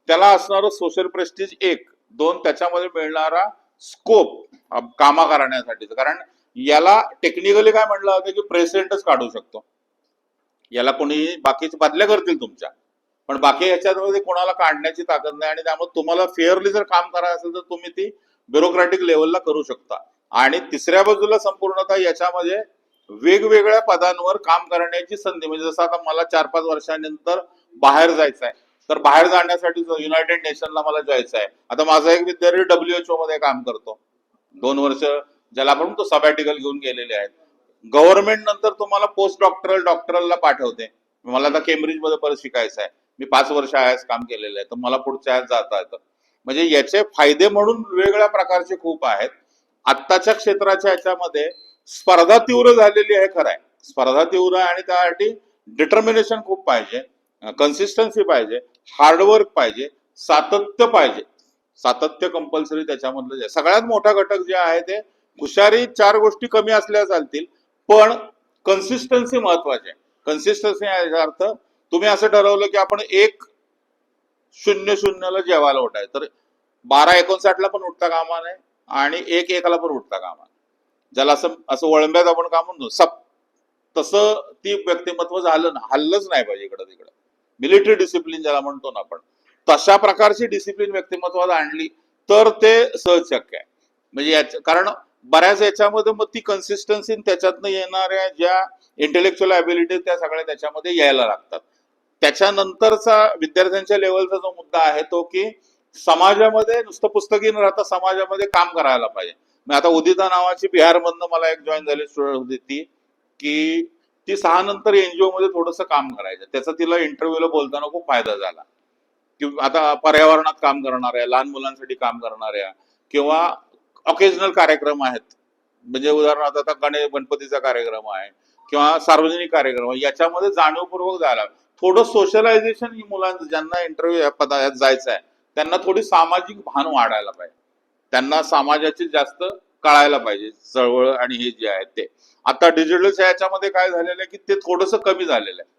त्याला असणारं सोशल प्रेस्टिज एक, दोन त्याच्यामध्ये मिळणारा स्कोप कामा करण्यासाठीच. कारण याला टेक्निकली काय म्हणलं होतं की प्रेसिडेंटच काढू शकतो, याला कोणी बाकीचे बदल्या करतील तुमच्या, पण बाकी याच्यामध्ये कोणाला काढण्याची ताकद नाही. आणि त्यामुळे तुम्हाला फेअरली जर काम करायचं असेल तर तुम्ही ती ब्युरोक्रॅटिक लेवलला करू शकता. आणि तिसऱ्या बाजूला संपूर्णतः याच्यामध्ये वेगवेगळ्या पदांवर काम करण्याची संधी, म्हणजे जसं आता मला 4-5 वर्षांनंतर बाहेर जायचं आहे, तर बाहेर जाण्यासाठी युनायटेड नेशनला मला जायचं आहे. आता माझा एक विद्यार्थी WHO मध्ये काम करतो, 2 वर्ष ज्याला आपण तो सबॅटिकल घेऊन गेलेले आहेत. गव्हर्नमेंट नंतर तुम्हाला पोस्ट डॉक्टरलला पाठवते. मला आता केम्ब्रिज मध्ये परत शिकायचं आहे, मी 5 वर्ष आयएस काम केलेलं आहे, तर मला पुढच्या आयस जाता येतं. म्हणजे याचे फायदे म्हणून वेगवेगळ्या प्रकारचे खूप आहेत. आत्ताच्या क्षेत्राच्या याच्यामध्ये स्पर्धा तीव्र झालेली आहे, खरं आहे स्पर्धा तीव्र आहे, आणि त्यासाठी डिटर्मिनेशन खूप पाहिजे, कन्सिस्टन्सी पाहिजे, हार्डवर्क पाहिजे, सातत्य पाहिजे. सातत्य कंपल्सरी त्याच्यामधलं सगळ्यात मोठा घटक जे आहे ते हुशारी. 4 गोष्टी कमी असल्या चालतील, पण कन्सिस्टन्सी महत्वाची आहे. कन्सिस्टन्सी याचा अर्थ तुम्ही असं ठरवलं की आपण 1:00 जेवायला उठायचं, तर 12:59 पण उठता कामा नये आणि 1:01 पण उठता कामा नये. ज्याला असं असं वळंब्यात आपण काम म्हणतो सप, तसं ती व्यक्तिमत्व झालं ना, हल्लच नाही पाहिजे इकडं तिकडं. मिलिटरी डिसिप्लिन ज्याला म्हणतो ना आपण, तशा प्रकारची डिसिप्लिन व्यक्तिमत्वात आणली तर ते सहज शक्य आहे. म्हणजे कारण बऱ्याच याच्यामध्ये मग ती कन्सिस्टन्सी त्याच्यातनं येणाऱ्या ज्या इंटेलेक्च्युअल ॲबिलिटी त्या सगळ्या त्याच्यामध्ये यायला लागतात. त्याच्यानंतरचा विद्यार्थ्यांच्या लेवलचा जो मुद्दा आहे तो की समाजामध्ये नुसतं पुस्तकी न राहता समाजामध्ये काम करायला पाहिजे. मग आता उदिता नावाची बिहारमधनं मला एक जॉईन झाली स्टुडंट होती ती, की ती 6 नंतर NGO मध्ये थोडंसं काम करायचं. त्याचा तिला इंटरव्ह्यूला बोलताना खूप फायदा झाला. की आता पर्यावरणात काम करणाऱ्या, लहान मुलांसाठी काम करणाऱ्या किंवा ऑकेजनल कार्यक्रम आहेत, म्हणजे उदाहरणार्थ आता गणपतीचा कार्यक्रम आहे किंवा सार्वजनिक कार्यक्रम आहे, याच्यामध्ये जाणीवपूर्वक जायला थोडं सोशलायझेशन. मुलांचं ज्यांना इंटरव्ह्यू पदात जायचं आहे त्यांना थोडी सामाजिक भान वाढायला पाहिजे, त्यांना समाजाची जास्त कळायला पाहिजे चळवळ आणि हे जे आहे ते. आता डिजिटल याच्यामध्ये काय झालेलं आहे की ते थोडंसं कमी झालेलं आहे.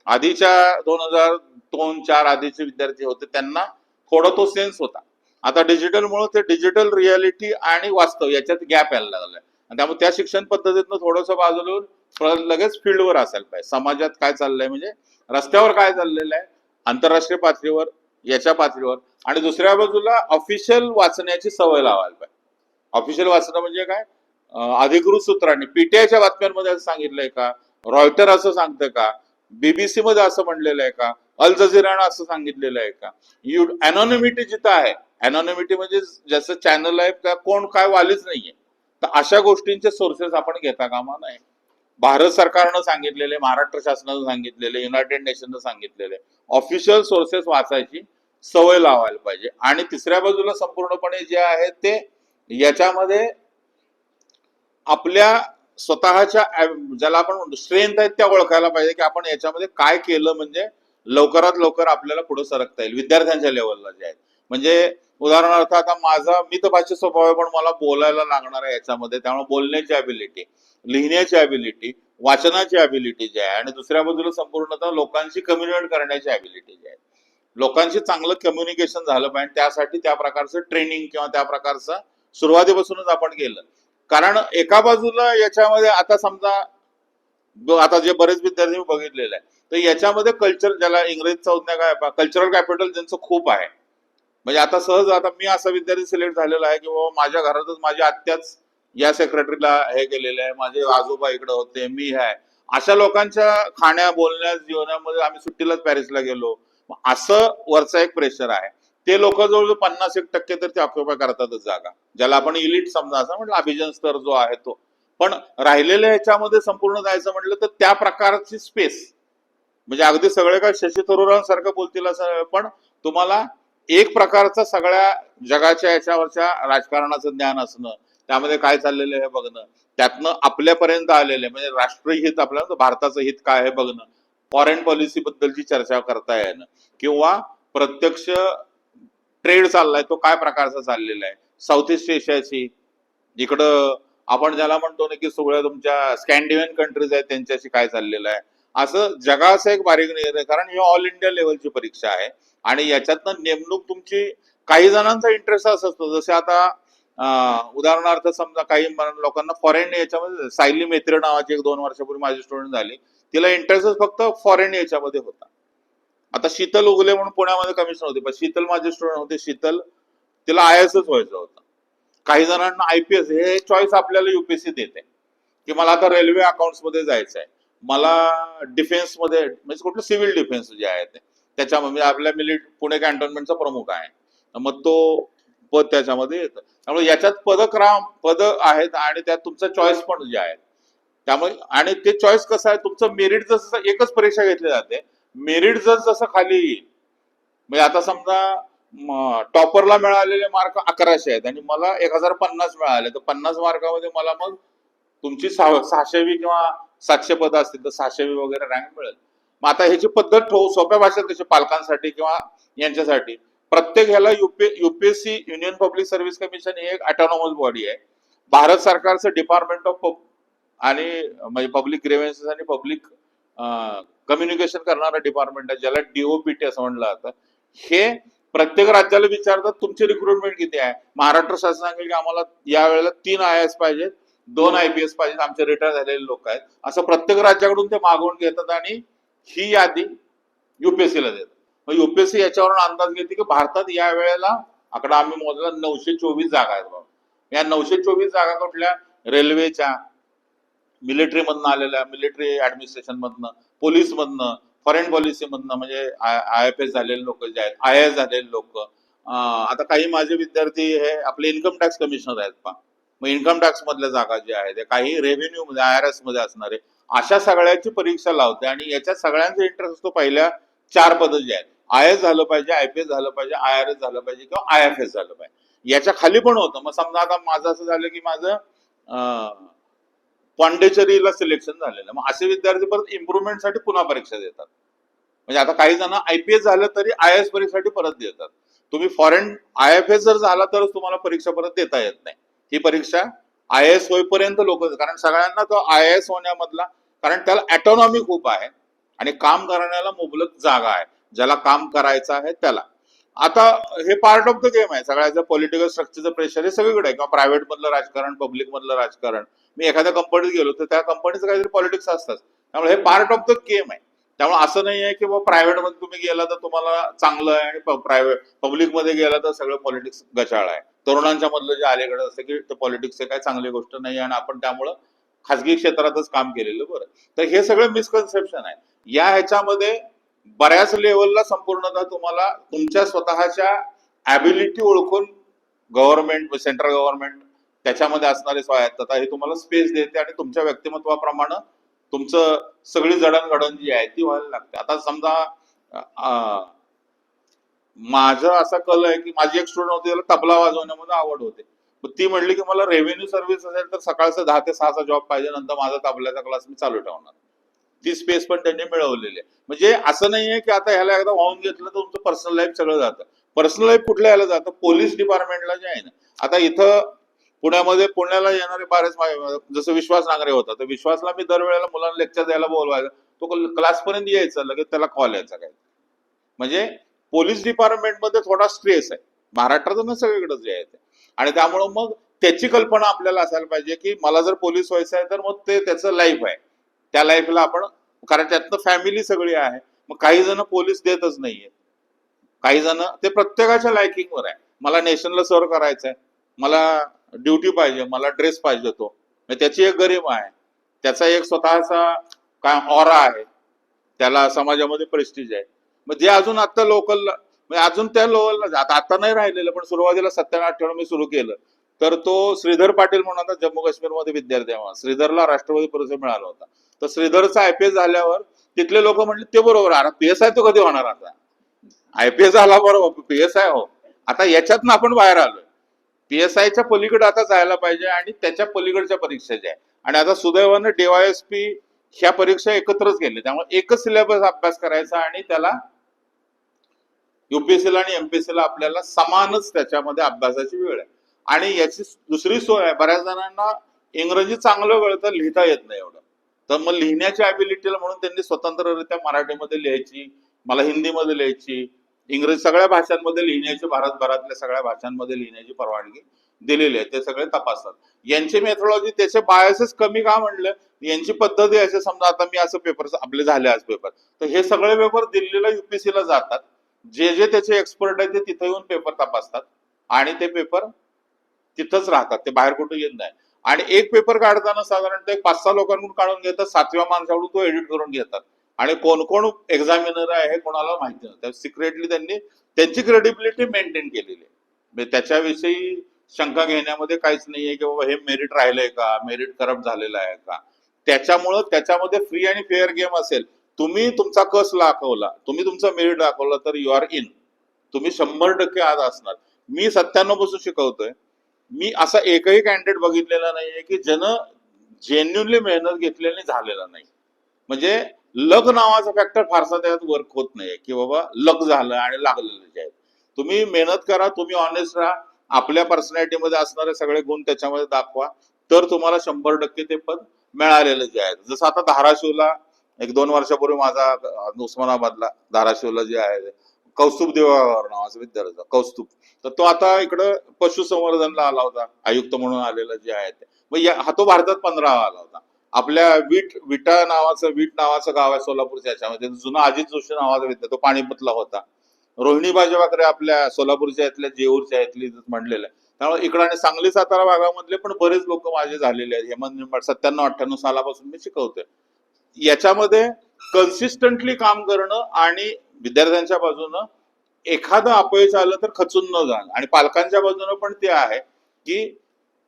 आधीच्या 2002-4 आधीचे विद्यार्थी होते त्यांना थोडा तो सेन्स होता. आता डिजिटलमुळे ते डिजिटल रियालिटी आणि वास्तव याच्यात गॅप यायला लागलाय, आणि त्यामुळे त्या शिक्षण पद्धतीतनं थोडंसं बाजूला लगेच फील्डवर असायला पाहिजे. समाजात काय चाललंय, म्हणजे रस्त्यावर काय चाललेलं आहे आंतरराष्ट्रीय पातळीवर, याच्या पातळीवर. आणि दुसऱ्या बाजूला ऑफिशियल वाचण्याची सवय लावायला पाहिजे. ऑफिशियल वाचणं म्हणजे काय, अधिकृत सूत्रांनी PTIच्या बातम्यांमध्ये असं सांगितलंय का, रॉयटर असं सांगतं का, BBC मध्ये असं म्हणलेलं आहे का, अल जझीरानं असं सांगितलेलं आहे का. अनॉनिमिटी जिथं आहे, अनॉनिमिटी म्हणजे जसं चॅनल आहे त्या कोण काय वालीच नाहीये, तर अशा गोष्टींचे सोर्सेस आपण घेता कामा नये. भारत सरकारनं सांगितलेले, महाराष्ट्र शासनानं सांगितलेले, युनायटेड नेशननं सांगितलेले ऑफिशियल सोर्सेस वाचायची सवय लावायला पाहिजे. आणि तिसऱ्या बाजूला संपूर्णपणे जे आहे ते याच्यामध्ये आपल्या स्वतःच्या ज्याला आपण म्हणतो स्ट्रेंथ आहेत त्या ओळखायला पाहिजे की आपण याच्यामध्ये काय केलं म्हणजे लवकरात लवकर आपल्याला पुढे सरकता येईल विद्यार्थ्यांच्या लेवलला जे आहे. म्हणजे उदाहरणार्थ आता माझा मितभाषी स्वभाव आहे, पण मला बोलायला लागणार आहे याच्यामध्ये, त्यामुळे बोलण्याची ॲबिलिटी, लिहिण्याची ॲबिलिटी, वाचनाची ॲबिलिटी जी आहे, आणि दुसऱ्या बाजूला संपूर्णतः लोकांशी कम्युनिकेट करण्याची ॲबिलिटी जी आहे. लोकांशी चांगलं कम्युनिकेशन झालं पाहिजे, त्यासाठी त्या प्रकारचं ट्रेनिंग किंवा त्या प्रकारचं सुरुवातीपासूनच आपण केलं. कारण एका बाजूला याच्यामध्ये आता समजा आता जे बरेच विद्यार्थी बघितलेले आहे, तर याच्यामध्ये कल्चर, ज्याला इंग्रजीचा संज्ञा काय, कल्चरल कॅपिटल ज्यांचं खूप आहे. म्हणजे आता सहज आता मी असा विद्यार्थी सिलेक्ट झालेला आहे की बाबा माझ्या घरातच माझी आत्याच या सेक्रेटरीला हे केलेलं आहे, माझे आजोबा इकडे होते, मी आहे. अशा लोकांच्या खाण्या बोलण्या जीवनामध्ये आम्ही सुट्टीलाच पॅरिसला गेलो, असं वरचा एक प्रेशर आहे. ते लोक जवळजवळ 50% तर ते ऑक्युपाय करतातच जागा, ज्याला आपण इलिट समजा असं म्हटलं, अभिजन स्तर जो आहे तो. पण राहिलेल्या ह्याच्यामध्ये संपूर्ण जायचं म्हटलं तर त्या प्रकारची स्पेस, म्हणजे अगदी सगळे काय शशी थरूरांसारखं बोलतील असं, पण तुम्हाला एक प्रकारचं सगळ्या जगाच्या याच्यावरच्या राजकारणाचं ज्ञान असणं, त्यामध्ये काय चाललेलं आहे हे बघणं, त्यातनं आपल्यापर्यंत आलेलं आहे म्हणजे राष्ट्रीय आपल्याला भारताचं हित काय आहे बघणं, फॉरेन पॉलिसी बद्दलची चर्चा करता येणं, किंवा प्रत्यक्ष ट्रेड चाललाय तो काय प्रकारचा चाललेला आहे, साऊथ ईस्ट एशियाची, इकडं आपण ज्याला म्हणतो ना की सगळ्या तुमच्या स्कॅन्डिनेव्हियन कंट्रीज आहेत त्यांच्याशी काय चाललेलं आहे, असं जगाचं एक बारीक नियोजन आहे. कारण ही ऑल इंडिया लेवलची परीक्षा आहे आणि याच्यातनं नेमणूक तुमची, काही जणांचा इंटरेस्ट असा असतो, जसे आता उदाहरणार्थ समजा काही लोकांना फॉरेन याच्यामध्ये, सायली मेत्री नावाची एक 2 वर्षापूर्वी माझी स्टुडंट झाली, तिला इंटरेस्ट फक्त फॉरेन याच्यामध्ये होता. आता शीतल उगले म्हणून पुण्यामध्ये कमिशनर होते, पण शीतल माझे स्टुडंट होते, शीतल तिला आय एस एस व्हायचं होतं. काही जणांना आयपीएस, हे चॉईस आपल्याला युपीएससी देते की मला आता रेल्वे अकाउंट्स मध्ये जायचं आहे, मला डिफेन्स मध्ये, म्हणजे कुठलं सिव्हिल डिफेन्स जे आहे ते त्याच्यामध्ये आपल्या पुणे कॅन्टोन्मेंटचा प्रमुख आहे, मग तो पद त्याच्यामध्ये येतं. त्यामुळे याच्यात पद आहेत आणि त्यात तुमचा चॉईस पण जे आहे त्यामुळे, आणि ते चॉईस कसं आहे, तुमचं मेरिट जसं, एकच परीक्षा घेतली जाते, मेरिट जसं खाली येईल, म्हणजे आता समजा टॉपरला मिळालेले मार्क 1100 आहेत आणि मला 1050 मिळाले, तर 50 मार्कामध्ये मला मग तुमची 600वी किंवा 700 पद असतील तर 600वी वगैरे रँक मिळेल. मग आता ह्याची पद्धत सोप्या भाषेत कशी, पालकांसाठी किंवा यांच्यासाठी, प्रत्येक ह्याला UPSC union public service commission ही एक ऑटोनॉमस बॉडी आहे, भारत सरकारचं डिपार्टमेंट ऑफ आणि म्हणजे पब्लिक ग्रेव्हन्सेस आणि पब्लिक कम्युनिकेशन करणारा डिपार्टमेंट आहे, ज्याला डीओपीटी असं म्हणलं जातं. हे प्रत्येक राज्याला विचारतात तुमची रिक्रुटमेंट किती आहे, महाराष्ट्र शासन सांगेल की आम्हाला या वेळेला 3 IAS पाहिजेत, 2 IPS पाहिजेत, आमचे रिटायर झालेले लोक आहेत, असं प्रत्येक राज्याकडून ते मागवून घेतात आणि ही यादी युपीएससीला देतात. मग युपीएससी याच्यावरून अंदाज घेते की भारतात या वेळेला, आकडा आम्ही मोजला, 924 जागा आहेत बाबा. या 924 जागा कुठल्या, रेल्वेच्या, मिलिटरी मधनं आलेल्या, मिलिटरी ऍडमिनिस्ट्रेशन मधनं, पोलीस मधनं, फॉरेन पॉलिसी मधनं, म्हणजे IFS झालेले लोक जे आहेत, IAS झालेले लोक, आता काही माझे विद्यार्थी हे आपले इन्कम टॅक्स कमिशनर आहेत पहा, मग इन्कम टॅक्स मधल्या जागा ज्या आहेत, काही रेव्हेन्यू मध्ये IRS मध्ये असणारे, अशा सगळ्याची परीक्षा लावते आणि याच्यात सगळ्यांचा इंटरेस्ट असतो, पहिल्या 4 पद जे आहेत, IAS झालं पाहिजे, IPS झालं पाहिजे, IRS झालं पाहिजे किंवा IFS झालं पाहिजे. याच्या खाली पण होतं. मग समजा आता माझं असं झालं की माझं पॉंडेचेरीला सिलेक्शन झालेलं, मग असे विद्यार्थी परत इम्प्रुव्हमेंटसाठी पुन्हा परीक्षा देतात. म्हणजे आता काही जण IPS झालं तरी IAS परीक्षेसाठी परत देतात. तुम्ही फॉरेन IFS जर झाला तरच तुम्हाला परीक्षा परत देता येत नाही. ही परीक्षा IAS होईपर्यंत लोक, कारण सगळ्यांना तो IAS होण्यामधला, कारण त्याला ऑटोनॉमी खूप आहे आणि काम करण्याला मुबलक जागा आहे, ज्याला काम करायचं आहे त्याला. आता हे पार्ट ऑफ द गेम आहे, सगळ्याचं पॉलिटिकल स्ट्रक्चरचं प्रेशर हे सगळीकडे आहे, किंवा प्रायव्हेट मधलं राजकारण, पब्लिक मधलं राजकारण. मी एखाद्या कंपनीत गेलो तर त्या कंपनीचं काहीतरी पॉलिटिक्स असतात, त्यामुळे हे पार्ट ऑफ द गेम आहे. त्यामुळे असं नाही आहे की प्रायव्हेट मध्ये तुम्ही गेला तर तुम्हाला चांगलं आहे आणि प्रायव्हेट पब्लिक मध्ये गेला तर सगळं पॉलिटिक्स गचाळ आहे. तरुणांच्या मधलं जे अलीकडे असतं की ते पॉलिटिक्स हे काही चांगली गोष्ट नाही आणि आपण त्यामुळं खासगी क्षेत्रातच काम केलेलं बरं. तर हे सगळं मिसकन्सेप्शन आहे. या ह्याच्यामध्ये बऱ्याच लेवलला संपूर्णतः तुम्हाला तुमच्या स्वतःच्या ऍबिलिटी ओळखून गव्हर्नमेंट, सेंट्रल गव्हर्नमेंट त्याच्यामध्ये असणारी स्वायत्तता हे तुम्हाला स्पेस देते आणि तुमच्या व्यक्तिमत्वाप्रमाणे तुमचं सगळी जडणघडण जी आहे ती व्हायला लागते. आता समजा माझं असा कल आहे की माझी एक स्टुडंट होती, त्याला तबला वाजवण्यामध्ये आवड होते, मग ती म्हणली की मला रेव्हेन्यू सर्व्हिस असेल तर सकाळचं 10 ते 6चा जॉब पाहिजे, नंतर माझा तबल्याचा क्लास मी चालू ठेवणार. ती स्पेस पण त्यांनी मिळवलेली आहे. म्हणजे असं नाहीये की आता ह्याला एकदा वाहून घेतलं तर तुमचं पर्सनल लाईफ सगळं जातं. पर्सनल लाईफ कुठल्या ह्याला जातं, पोलीस डिपार्टमेंटला जे आहे ना, आता इथं पुण्याला येणारे बरेच, जसं विश्वास नांगरे होता, तर विश्वासला मी दरवेळेला मुलांना लेक्चर द्यायला बोलवायचं, तो क्लास पर्यंत यायचा, लगेच त्याला कॉल यायचा काय. म्हणजे पोलीस डिपार्टमेंट मध्ये थोडा स्ट्रेस आहे, महाराष्ट्रातून सगळीकडे जे आहे ते, आणि त्यामुळं मग त्याची कल्पना आपल्याला असायला पाहिजे की मला जर पोलीस व्हायचं आहे तर मग ते त्याचं लाईफ आहे, त्या लाईफला आपण, कारण त्यातनं फॅमिली सगळी आहे. मग काही जण पोलीस देतच नाहीये, काही जण ते प्रत्येकाच्या लायकिंगवर आहे. मला नेशनला सर्व करायचंय, मला ड्युटी पाहिजे, मला ड्रेस पाहिजे, तो त्याची एक गरिमा आहे, त्याचा एक स्वतःचा काय ऑरा आहे, त्याला समाजामध्ये प्रेस्टिज आहे. मग जे अजून आता लोकल म्हणजे अजून त्या लेवलला आता नाही राहिलेलं, पण सुरुवातीला 97-98 मी सुरू केलं. तर तो श्रीधर पाटील म्हणून आता जम्मू काश्मीरमध्ये विद्यार्थी आहे, श्रीधरला राष्ट्रपती पुरस्कार मिळाला होता. तर श्रीधरचा आयपीएस झाल्यावर तिथले लोक म्हटले ते बरोबर आहे, पीएसआय तो कधी होणार, आता आयपीएस झाला बरोबर, पीएसआय हो. आता याच्यातनं आपण बाहेर आलोय, पीएसआयच्या पलीकडे आता जायला पाहिजे आणि त्याच्या पलीकडच्या परीक्षा ज्या आहे. आणि आता सुदैवानं डीवायएसपी ह्या परीक्षा एकत्रच गेले, त्यामुळे एकच सिलेबस अभ्यास करायचा आणि त्याला युपीएससीला आणि एमपीएससीला आपल्याला समानच त्याच्यामध्ये अभ्यासाची वेळ आहे. आणि याची दुसरी सोय आहे, बऱ्याच जणांना इंग्रजी चांगलं कळतं, लिहिता येत नाही एवढं, तर मग लिहिण्याच्या ॲबिलिटीला म्हणून त्यांनी स्वतंत्ररित्या मराठीमध्ये लिहायची, मला हिंदीमध्ये लिहायची, इंग्रजी सगळ्या भाषांमध्ये लिहिण्याची, भारतभरातल्या सगळ्या भाषांमध्ये लिहिण्याची परवानगी दिलेली आहे. ते सगळे तपासतात. यांची मेथोडॉलॉजी, त्याचे बायसेस कमी का म्हणलं, यांची पद्धती असे, समजा आता मी असं पेपर आपले झाले आज पेपर, तर हे सगळे पेपर दिल्लीला युपीएससीला जातात, जे जे त्याचे एक्सपर्ट आहे ते तिथे येऊन पेपर तपासतात आणि ते पेपर तिथंच राहतात, ते बाहेर कुठे येत नाही. आणि एक पेपर काढताना साधारणतः 5-6 लोकांकडून काढून घेतात, 7व्या माणसाकडून तो एडिट करून घेतात. आणि कोण कोण एक्झामिनर आहे हे कोणाला माहिती नसतं, सिक्रेटली त्यांनी त्यांची क्रेडिबिलिटी मेंटेन केलेली आहे. त्याच्याविषयी शंका घेण्यामध्ये काहीच नाहीये की बाबा हे मेरिट राहिलंय का, मेरिट करप्ट झालेलं आहे का. त्याच्यामुळं त्याच्यामध्ये फ्री आणि फेअर गेम असेल. तुम्ही तुमचा कस दाखवला, तुम्ही तुमचा मेरिट दाखवला तर यू आर इन, तुम्ही 100% आज असणार. मी 97 पासून शिकवतोय, मी असा एकही कॅन्डिडेट बघितलेला नाहीये की ज्यानं जेन्युनली मेहनत घेतलेली झालेला नाही. म्हणजे लक नावाचा फॅक्टर फारसा त्यात वर्क होत नाही की बाबा लक झालं आणि लागलेलं जे आहे. तुम्ही मेहनत करा, तुम्ही ऑनेस्ट राहा, आपल्या पर्सनॅलिटीमध्ये असणारे सगळे गुण त्याच्यामध्ये दाखवा, तर तुम्हाला 100% ते पद मिळालेलं जे आहे. जसं आता धाराशिवला 1-2 वर्षापूर्वी माझा उस्मानाबादला धाराशिवला जे आहे कौस्तुभ देवावर नावाचा विद्यार्थी कौस्तुभ, तर तो आता इकडं पशुसंवर्धनला आला होता, आयुक्त म्हणून आलेला जे आहे ते. मग हा तो भारतात 15 आला होता. आपल्या विटा नावाचं गाव आहे सोलापूरच्या याच्यामध्ये, जुना अजित जोशी नावाचा विद्यार्थी, तो पाणीपतला होता. रोहिणी बाजेवाकरे आपल्या सोलापूरच्या इथल्या जेऊरच्या इथली म्हणलेलं आहे. त्यामुळे इकडं आणि सांगली सातारा भागामधले पण बरेच लोक माझे झालेले आहेत. हेमंत निंबाळ 97-98 सालापासून मी शिकवतोय. याच्यामध्ये कन्सिस्टंटली काम करणं आणि विद्यार्थ्यांच्या बाजूनं एखादं अपयश आलं तर खचून न जाणं, आणि पालकांच्या बाजूनं पण ते आहे की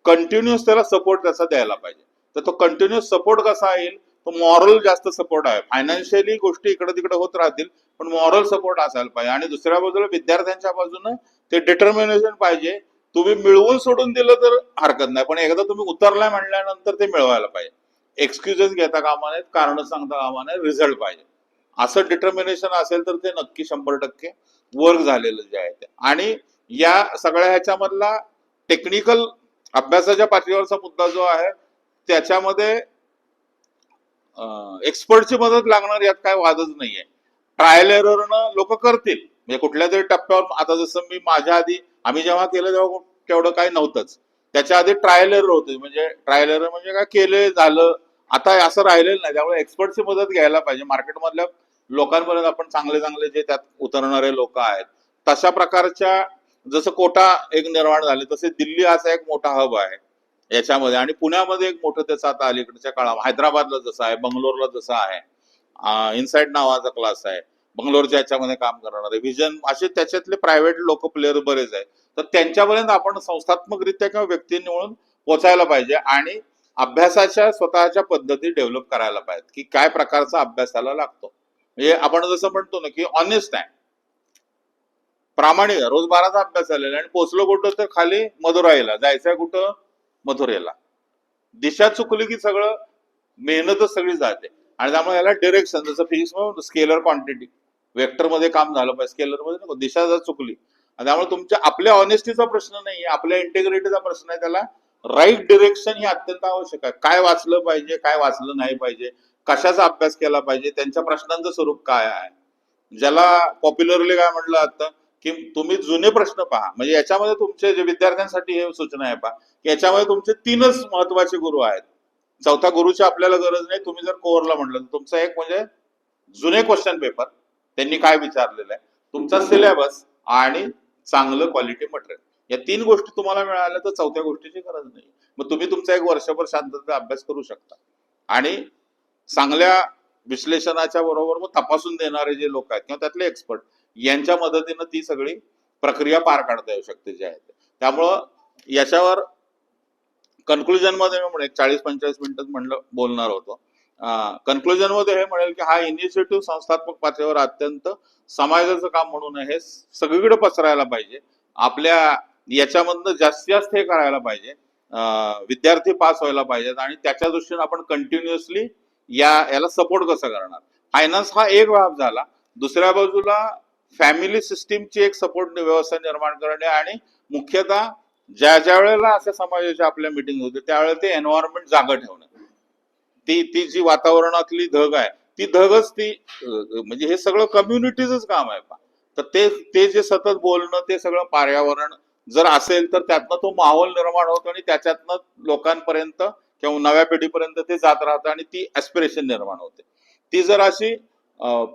कंटिन्युअस त्याला सपोर्ट त्याचा द्यायला पाहिजे. तर तो कंटिन्युअस सपोर्ट कसा येईल, तो मॉरल जास्त सपोर्ट आहे. फायनान्शियली गोष्टी इकडे तिकडे होत राहतील, पण मॉरल सपोर्ट असायला पाहिजे. आणि दुसऱ्या बाजूला विद्यार्थ्यांच्या बाजूनं ते डिटर्मिनेशन पाहिजे. तुम्ही मिळवून सोडून दिलं तर हरकत नाही, पण एकदा तुम्ही उतरलाय म्हणल्यानंतर ते मिळवायला पाहिजे. एक्सक्युजेस घेता कामा नयेत, कारण सांगता कामा नये, रिझल्ट पाहिजे. असं डिटर्मिनेशन असेल तर ते नक्की 100% वर्क झालेलं जे आहे ते. आणि या सगळ्या ह्याच्यामधला टेक्निकल अभ्यासाच्या पातळीवरचा मुद्दा जो आहे त्याच्यामध्ये एक्सपर्टची मदत लागणार यात काय वादच नाहीये. ट्रायल एररनं लोक करतील, म्हणजे कुठल्या तरी टप्प्यावर. आता जसं मी माझ्या आधी आम्ही जेव्हा केलं तेव्हा तेवढं काही नव्हतंच, त्याच्या आधी ट्रायल एरर होते. म्हणजे ट्रायल एरर म्हणजे काय, केले झालं, आता असं राहिलेलं नाही. त्यामुळे एक्सपर्टची मदत घ्यायला पाहिजे. मार्केटमधल्या लोकांपर्यंत आपण चांगले चांगले जे त्यात उतरणारे लोक आहेत तशा प्रकारच्या, जसं कोटा एक निर्माण झाले तसे दिल्ली असा एक मोठा हब आहे याच्यामध्ये, आणि पुण्यामध्ये एक मोठं त्याचं आता अलीकडच्या काळात, हैदराबादला जसं आहे, बंगलोरला जसं आहे, इनसाइड नावाचा क्लास आहे, बंगलोरच्या याच्यामध्ये काम करणारे व्हिजन, असे त्याच्यातले प्रायव्हेट लोक प्लेअर बरेच आहेत. तर त्यांच्यापर्यंत आपण संस्थात्मकरित्या किंवा व्यक्ती निवडून पोचायला पाहिजे आणि अभ्यासाच्या स्वतःच्या पद्धती डेव्हलप करायला पाहिजेत की काय प्रकारचा अभ्यास त्याला लागतो. म्हणजे आपण जसं म्हणतो ना की ऑनेस्ट आहे, प्रामाणिक, रोज 12चा अभ्यास झालेला आणि पोचलो कुठं तर खाली मदुराईला जायचंय, कुठं मथुरेला. दिशा चुकली की सगळं मेहनतच सगळी जाते. आणि त्यामुळे याला डिरेक्शन, जसं फिजिक्स मध्ये स्केलर क्वांटिटी वेक्टर मध्ये काम झालं पाहिजे, स्केलर मध्ये नको. दिशा जर चुकली, त्यामुळे तुमच्या आपल्या ऑनेस्टीचा प्रश्न नाही, आपल्या इंटेग्रिटीचा प्रश्न आहे. त्याला राईट डिरेक्शन हे अत्यंत आवश्यक आहे. काय वाचलं पाहिजे, काय वाचलं नाही पाहिजे, कशाचा अभ्यास केला पाहिजे, त्यांच्या प्रश्नांचं स्वरूप काय आहे. ज्याला पॉप्युलरली काय म्हटलं जातं की तुम्ही जुने प्रश्न पहा. म्हणजे याच्यामध्ये तुमचे जे विद्यार्थ्यांसाठी हे सूचना आहे पहा की याच्यामध्ये तुमचे 3च महत्वाचे गुरु आहेत. चौथा गुरुची आपल्याला गरज नाही. तुम्ही जर कोरला म्हटलं तर तुमचा एक म्हणजे जुने क्वेश्चन पेपर, त्यांनी काय विचारलेलं आहे, तुमचा सिलेबस आणि चांगलं क्वालिटी मटेरियल, या 3 गोष्टी तुम्हाला मिळाल्या तर चौथ्या गोष्टीची गरज नाही. मग तुम्ही तुमचा एक वर्षभर शांततेचा अभ्यास करू शकता आणि चांगल्या विश्लेषणाच्या बरोबर मग तपासून देणारे जे लोक आहेत किंवा त्यातले एक्सपर्ट यांच्या मदतीनं ती सगळी प्रक्रिया पार काढता येऊ शकते जे आहे त्यामुळं याच्यावर कन्क्लुजन मध्ये मी म्हणेन 40-45 मिनिटं म्हणलं बोलणार होतो. कन्क्लुजन मध्ये हे म्हणेल की हा इनिशिएटिव्ह संस्थात्मक पातळीवर अत्यंत समाजाचं काम म्हणून हे सगळीकडे पसरायला पाहिजे. आपल्या याच्यामधनं जास्तीत जास्त हे करायला पाहिजे. विद्यार्थी पास व्हायला पाहिजेत आणि त्याच्या दृष्टीने आपण कंटिन्युअसली याला सपोर्ट कसं करणार. फायनान्स हा एक भाग झाला. दुसऱ्या बाजूला फॅमिली सिस्टीमची एक सपोर्ट व्यवस्था निर्माण करणे आणि मुख्यतः ज्या वेळेला अशा समाजाच्या आपल्या मिटिंग होते त्यावेळेला ते एन्व्हायरमेंट जागा ठेवणं, ती जी वातावरणातली धग आहे ती धगच ती म्हणजे हे सगळं कम्युनिटीजच काम आहे. तर ते जे सतत बोलणं ते सगळं पर्यावरण जर असेल तर त्यातनं तो माहोल निर्माण होतो आणि त्याच्यातनं लोकांपर्यंत किंवा नव्या पिढीपर्यंत ते जात राहतं आणि ती ऍस्पिरेशन निर्माण होते. ती जर अशी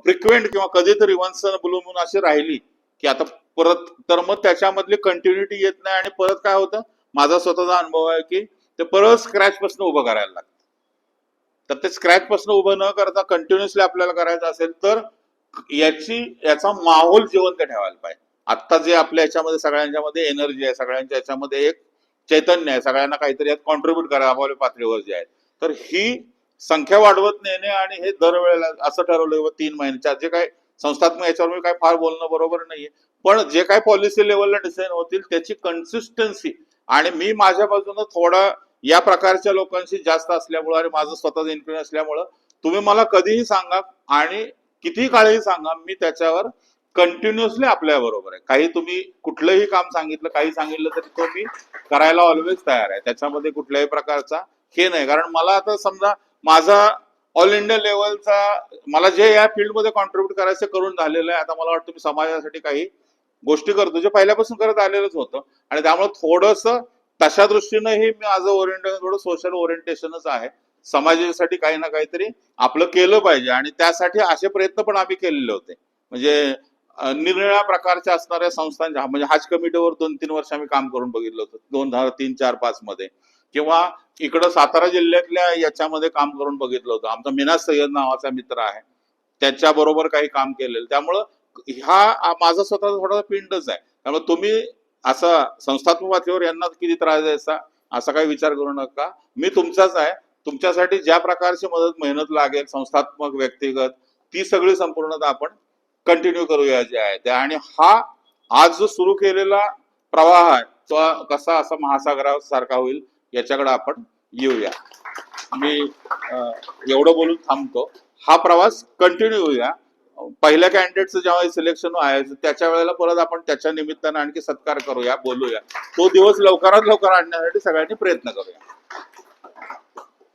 फ्रिक्वेंट किंवा कधीतरी वन्स इन ब्लू मून अशी राहिली की आता परत तर मग त्याच्यामधली कंटिन्युटी येत नाही आणि परत काय होतं, माझा स्वतःचा अनुभव आहे की ते परत स्क्रॅच पासून उभं करायला लागतं. तर ते स्क्रॅच पासून उभं न करता कंटिन्युअसली आपल्याला करायचं असेल तर याचा माहोल जिवंत ठेवायला पाहिजे. आता जे आपल्या याच्यामध्ये सगळ्यांच्या मध्ये एनर्जी आहे, सगळ्यांच्या याच्यामध्ये एक चैतन्य आहे, सगळ्यांना काहीतरी यात कॉन्ट्रीब्युट करा आपल्या पातळीवर जे आहे. तर ही संख्या वाढवत नेणे आणि हे दरवेळेला असं ठरवलं 3 महिन्याच्या जे काही संस्थात्मक याच्यावर काय फार बोलणं बरोबर नाहीये, पण जे काही पॉलिसी लेवलला डिसाईन होतील त्याची कन्सिस्टन्सी आणि मी माझ्या बाजूनं थोडा या प्रकारच्या लोकांशी जास्त असल्यामुळं आणि माझं स्वतःचं इन्फ्लुएन्स असल्यामुळं तुम्ही मला कधीही सांगा आणि कितीही काळही सांगा, मी त्याच्यावर कंटिन्युअसली आपल्या बरोबर आहे. काही तुम्ही कुठलंही काम सांगितलं, काही सांगितलं तरी तो मी करायला ऑलवेज तयार आहे. त्याच्यामध्ये कुठल्याही प्रकारचा हे नाही. कारण मला आता समजा माझा ऑल इंडिया लेवलचा मला जे या फील्डमध्ये कॉन्ट्रीब्युट करायचं करून झालेलं आहे. आता मला वाटतं मी समाजासाठी काही गोष्टी करतो जे पहिल्यापासून करत आलेलंच होतं आणि त्यामुळे थोडंसं तशा दृष्टीनंही माझं ओरिएंटेशन थोडं सोशल ओरिएंटेशनच आहे. समाजासाठी काही ना काहीतरी आपलं केलं पाहिजे आणि त्यासाठी असे प्रयत्न पण आम्ही केलेले होते. म्हणजे निरनिळ्या प्रकारच्या असणाऱ्या संस्थांच्या म्हणजे हज कमिटीवर 2-3 वर्ष आम्ही काम करून बघितलं होतं 2003, 4, 5 मध्ये किंवा इकडं सातारा जिल्ह्यातल्या याच्यामध्ये काम करून बघितलं होतं. आमचा मिनाज सय्यद नावाचा मित्र आहे, त्याच्या बरोबर काही काम केलेलं. त्यामुळं हा माझा स्वतःचा थोडासा पिंडच आहे. त्यामुळे तुम्ही असं संस्थात्मक पातळीवर यांना किती त्रास द्यायचा असा काही विचार करू नका. मी तुमचाच आहे. तुमच्यासाठी ज्या प्रकारची मदत मेहनत लागेल संस्थात्मक व्यक्तिगत ती सगळी संपूर्णतः आपण कंटिन्यू करूया जे आहे ते. आणि हा आज जो सुरू केलेला प्रवाह आहे तो कसा असा महासागरासारखा होईल याच्याकडे आपण येऊया. मी एवढं बोलून थांबतो. हा प्रवास कंटिन्यू होऊया. पहिल्या कॅन्डिडेटचं जेव्हा सिलेक्शन आहे त्याच्या वेळेला परत आपण त्याच्या निमित्तानं आणखी सत्कार करूया, बोलूया. तो दिवस लवकरात लवकर आणण्यासाठी सगळ्यांनी प्रयत्न करूया.